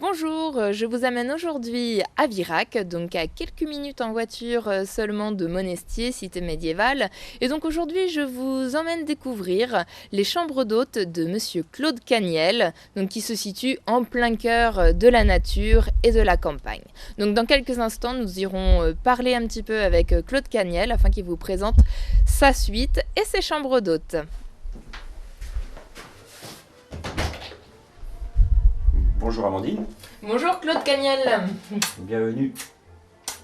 Bonjour, je vous amène aujourd'hui à Virac, donc à quelques minutes en voiture seulement de Monestier, cité médiévale. Et donc aujourd'hui, je vous emmène découvrir les chambres d'hôtes de Monsieur Claude Caniel, donc qui se situe en plein cœur de la nature et de la campagne. Donc dans quelques instants, nous irons parler un petit peu avec Claude Caniel afin qu'il vous présente sa suite et ses chambres d'hôtes. Bonjour Amandine, Bonjour Claude Caniel. bienvenue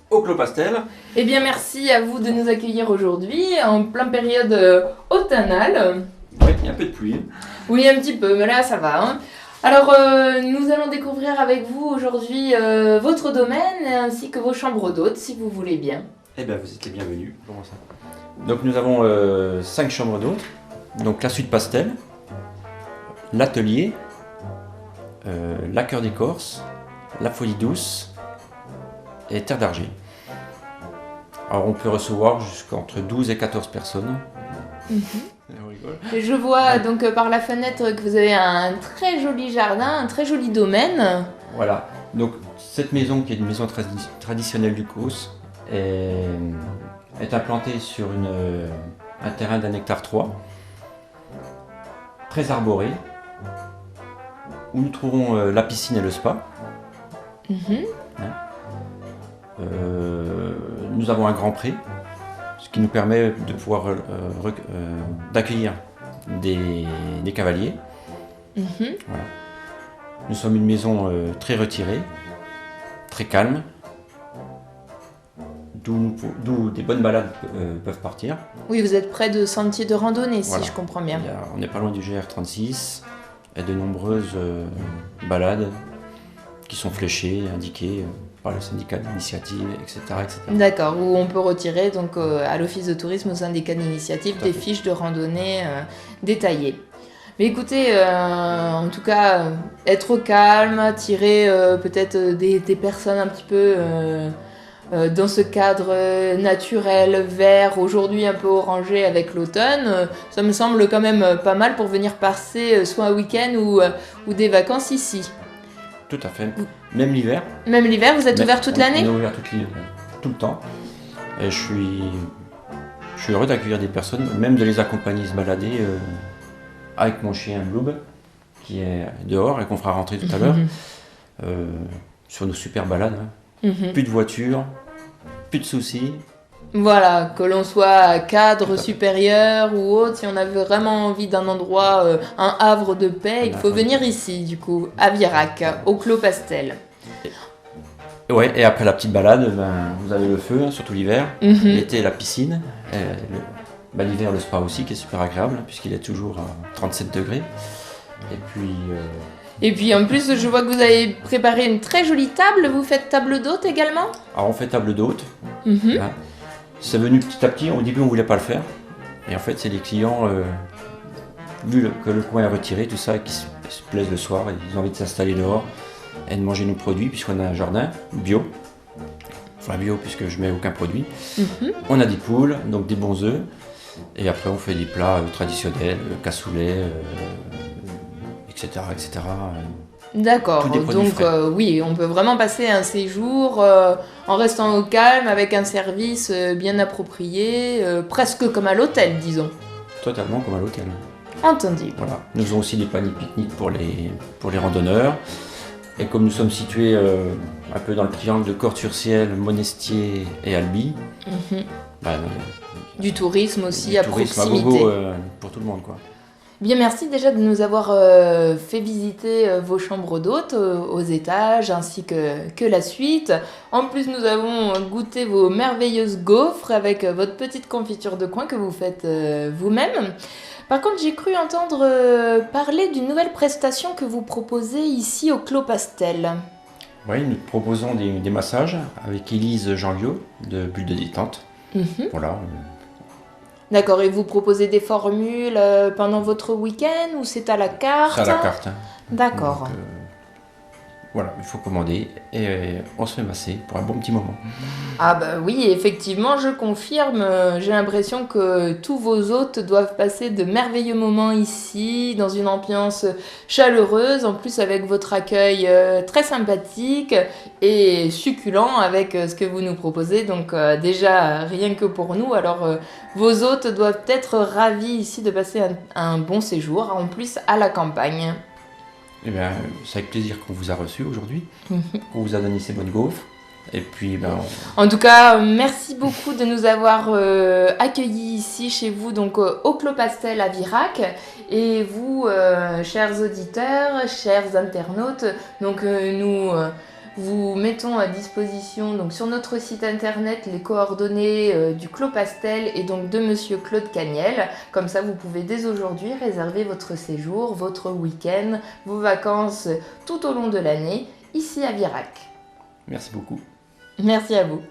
au Clos Pastel. Eh bien, merci à vous de nous accueillir aujourd'hui, en pleine période automnale. Oui, il y a un peu de pluie. Oui, un petit peu, mais là, ça va. Hein. Alors, nous allons découvrir avec vous aujourd'hui votre domaine ainsi que vos chambres d'hôtes, si vous voulez bien. Eh bien, vous êtes les bienvenus. Comment ça? Donc nous avons 5 chambres d'hôtes. Donc la suite Pastel, l'atelier, la Cœur d'Écorce, la Folie Douce et Terre d'Argile. Alors on peut recevoir jusqu'entre 12 et 14 personnes. On rigole. Et je vois donc par la fenêtre que vous avez un très joli jardin, un très joli domaine. Voilà. Donc cette maison, qui est une maison traditionnelle du Causse, est implantée sur un terrain d'un hectare 3, très arboré, où nous trouvons la piscine et le spa. Mhm. Nous avons un grand pré, ce qui nous permet de pouvoir d'accueillir des cavaliers. Mhm. Voilà. Nous sommes une maison très retirée, très calme, d'où des bonnes balades peuvent partir. Oui, vous êtes près de sentiers de randonnée, Voilà. si je comprends bien. On n'est pas loin du GR36 et de nombreuses balades qui sont fléchées, indiquées par le syndicat d'initiative, etc., etc. D'accord, où on peut retirer donc à l'office de tourisme au syndicat d'initiative Tout à des fait. fiches de randonnée détaillées. Mais écoutez, en tout cas, être au calme, attirer peut-être des personnes un petit peu dans ce cadre naturel, vert, aujourd'hui un peu orangé avec l'automne, ça me semble quand même pas mal pour venir passer soit un week-end ou des vacances ici. Tout à fait. Même l'hiver. Même l'hiver, vous êtes Mais ouvert toute on l'année? est ouvert tout le temps. Et je suis heureux d'accueillir des personnes, même de les accompagner se balader avec mon chien Bloob, qui est dehors et qu'on fera rentrer tout à l'heure, sur nos super balades. Hein. Mhm. Plus de voitures, plus de soucis. Voilà, que l'on soit cadre Tout à fait. supérieur ou autre, si on avait vraiment envie d'un endroit, un havre de paix, il faut venir ici, du coup, à Virac, au Clos Pastel. Ouais, et après la petite balade, vous avez le feu, hein, surtout l'hiver. Mhm. L'été, la piscine. L'hiver, le spa aussi, qui est super agréable, puisqu'il est toujours à 37 degrés. Et puis, Et puis en plus, je vois que vous avez préparé une très jolie table, vous faites table d'hôte également? alors on fait table d'hôte. Mhm. Hein. C'est venu petit à petit, au début on voulait pas le faire. Et en fait, c'est les clients, vu que le coin est retiré, tout ça, qui se plaisent le soir, ils ont envie de s'installer dehors et de manger nos produits, puisqu'on a un jardin bio. Enfin bio, puisque je mets aucun produit. Mhm. On a des poules, donc des bons œufs. Et après, on fait des plats traditionnels, cassoulet, etc., etc. D'accord, Tous des produits donc frais. oui, on peut vraiment passer un séjour en restant au calme avec un service bien approprié, presque comme à l'hôtel, disons. Totalement comme à l'hôtel. Entendu. Voilà. Nous avons aussi des paniers pique-nique pour les randonneurs. Et comme nous sommes situés un peu dans le triangle de Corte-sur-Ciel, Monestier et Albi, Mhm. bah, Du tourisme aussi du à tourisme à proximité. gogo pour tout le monde, quoi. Bien, merci déjà de nous avoir fait visiter vos chambres d'hôtes aux étages ainsi que la suite. En plus, nous avons goûté vos merveilleuses gaufres avec votre petite confiture de coin que vous faites vous-même. Par contre, j'ai cru entendre parler d'une nouvelle prestation que vous proposez ici au Clos Pastel. Oui, nous proposons des massages avec Élise Janliot de Bulle de détente. Mhm. Voilà. D'accord, et vous proposez des formules pendant votre week-end ou c'est à la carte? C'est à la carte. Hein. D'accord. Donc, Voilà, il faut commander et on se fait masser pour un bon petit moment. Ah bah oui, effectivement, je confirme. J'ai l'impression que tous vos hôtes doivent passer de merveilleux moments ici, dans une ambiance chaleureuse, en plus avec votre accueil très sympathique et succulent avec ce que vous nous proposez. Donc déjà, rien que pour nous, alors vos hôtes doivent être ravis ici de passer un bon séjour, en plus à la campagne. Eh bien, c'est avec plaisir qu'on vous a reçu aujourd'hui, qu'on vous a donné ces bonnes gaufres. Et puis, ben, En tout cas, merci beaucoup de nous avoir accueillis ici chez vous, donc au Clos Pastel à Virac. Et vous, chers auditeurs, chers internautes, donc nous vous mettons à disposition donc sur notre site internet les coordonnées du Clos Pastel et donc de Monsieur Claude Cagnel. Comme ça, vous pouvez dès aujourd'hui réserver votre séjour, votre week-end, vos vacances tout au long de l'année ici à Virac. merci beaucoup. Merci à vous.